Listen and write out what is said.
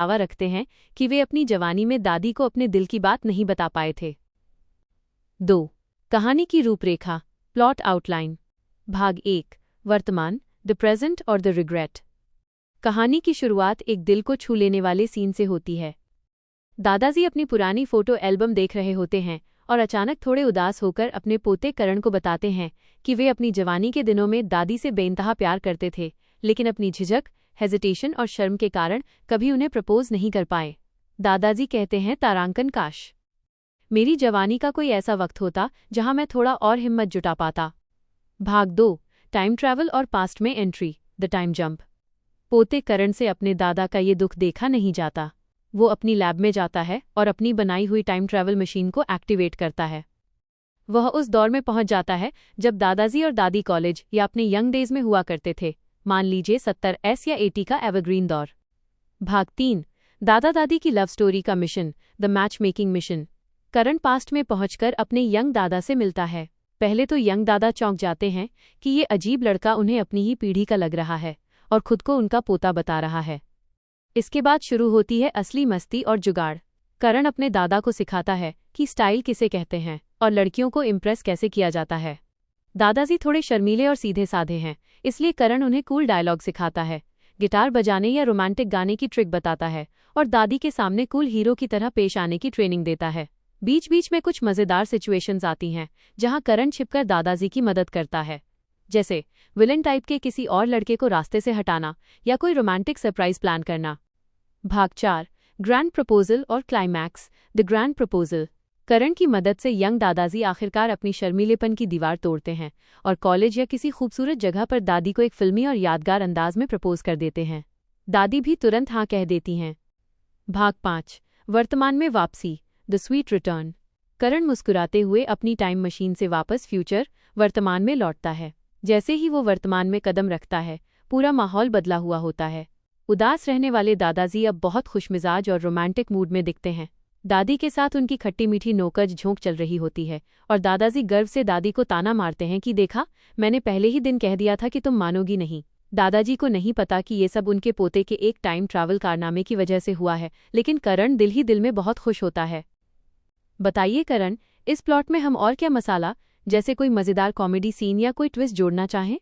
दावा रखते हैं कि वे अपनी जवानी में दादी को अपने दिल की बात नहीं बता पाए थे। 2. कहानी की रूपरेखा, प्लॉट आउटलाइन। भाग 1, वर्तमान, द प्रेजेंट और द रिग्रेट। कहानी की शुरुआत एक दिल को छू लेने वाले सीन से होती है। दादाजी अपनी पुरानी फोटो एल्बम देख रहे होते हैं और अचानक थोड़े उदास होकर अपने पोते करण को बताते हैं कि वे अपनी जवानी के दिनों में दादी से बेइंतहा प्यार करते थे, लेकिन अपनी झिझक, हेजिटेशन और शर्म के कारण कभी उन्हें प्रपोज नहीं कर पाए। दादाजी कहते हैं, तारांकन काश मेरी जवानी का कोई ऐसा वक्त होता जहां मैं थोड़ा और हिम्मत जुटा पाता। भाग 2, टाइम ट्रैवल और पास्ट में एंट्री, द टाइम जंप। पोते करण से अपने दादा का ये दुख देखा नहीं जाता। वो अपनी लैब में जाता है और अपनी बनाई हुई टाइम ट्रैवल मशीन को एक्टिवेट करता है। वह उस दौर में पहुंच जाता है जब दादाजी और दादी कॉलेज या अपने यंग डेज में हुआ करते थे, मान लीजिए 70s या 80 का एवरग्रीन दौर। भाग 3, दादा दादी की लव स्टोरी का mission, the match making mission. Karan past में पहुंचकर अपने यंग दादा से मिलता है। पहले तो यंग दादा चौंक जाते हैं कि ये अजीब लड़का उन्हें अपनी ही पीढ़ी का लग रहा है और खुद को उनका पोता बता रहा है। इसके बाद शुरू होती है असली मस्ती और जुगाड़। करण अपने दादा को सिखाता है कि स्टाइल किसे कहते हैं और लड़कियों को इम्प्रेस कैसे किया जाता है। दादाजी थोड़े शर्मीले और सीधे साधे हैं, इसलिए करण उन्हें कूल डायलॉग सिखाता है, गिटार बजाने या रोमांटिक गाने की ट्रिक बताता है और दादी के सामने कूल हीरो की तरह पेश आने की ट्रेनिंग देता है। बीच बीच में कुछ मज़ेदार सिचुएशंस आती हैं जहां करण छिपकर दादाजी की मदद करता है, जैसे विलन टाइप के किसी और लड़के को रास्ते से हटाना या कोई रोमांटिक सरप्राइज प्लान करना। भाग 4, ग्रैंड प्रपोजल और क्लाइमैक्स, द ग्रैंड प्रपोजल। करण की मदद से यंग दादाजी आखिरकार अपनी शर्मीलेपन की दीवार तोड़ते हैं और कॉलेज या किसी खूबसूरत जगह पर दादी को एक फिल्मी और यादगार अंदाज में प्रपोज कर देते हैं। दादी भी तुरंत हाँ कह देती हैं। भाग 5, वर्तमान में वापसी, द स्वीट रिटर्न। करण मुस्कुराते हुए अपनी टाइम मशीन से वापस फ्यूचर, वर्तमान में लौटता है। जैसे ही वो वर्तमान में कदम रखता है, पूरा माहौल बदला हुआ होता है। उदास रहने वाले दादाजी अब बहुत खुशमिजाज और रोमांटिक मूड में दिखते हैं। दादी के साथ उनकी खट्टी मीठी नोकझ झोंक चल रही होती है और दादाजी गर्व से दादी को ताना मारते हैं कि देखा, मैंने पहले ही दिन कह दिया था कि तुम मानोगी नहीं। दादाजी को नहीं पता कि ये सब उनके पोते के एक टाइम ट्रैवल कारनामे की वजह से हुआ है, लेकिन करण दिल ही दिल में बहुत खुश होता है। बताइए करण, इस प्लॉट में हम और क्या मसाला, जैसे कोई मज़ेदार कॉमेडी सीन या कोई ट्विस्ट जोड़ना चाहें?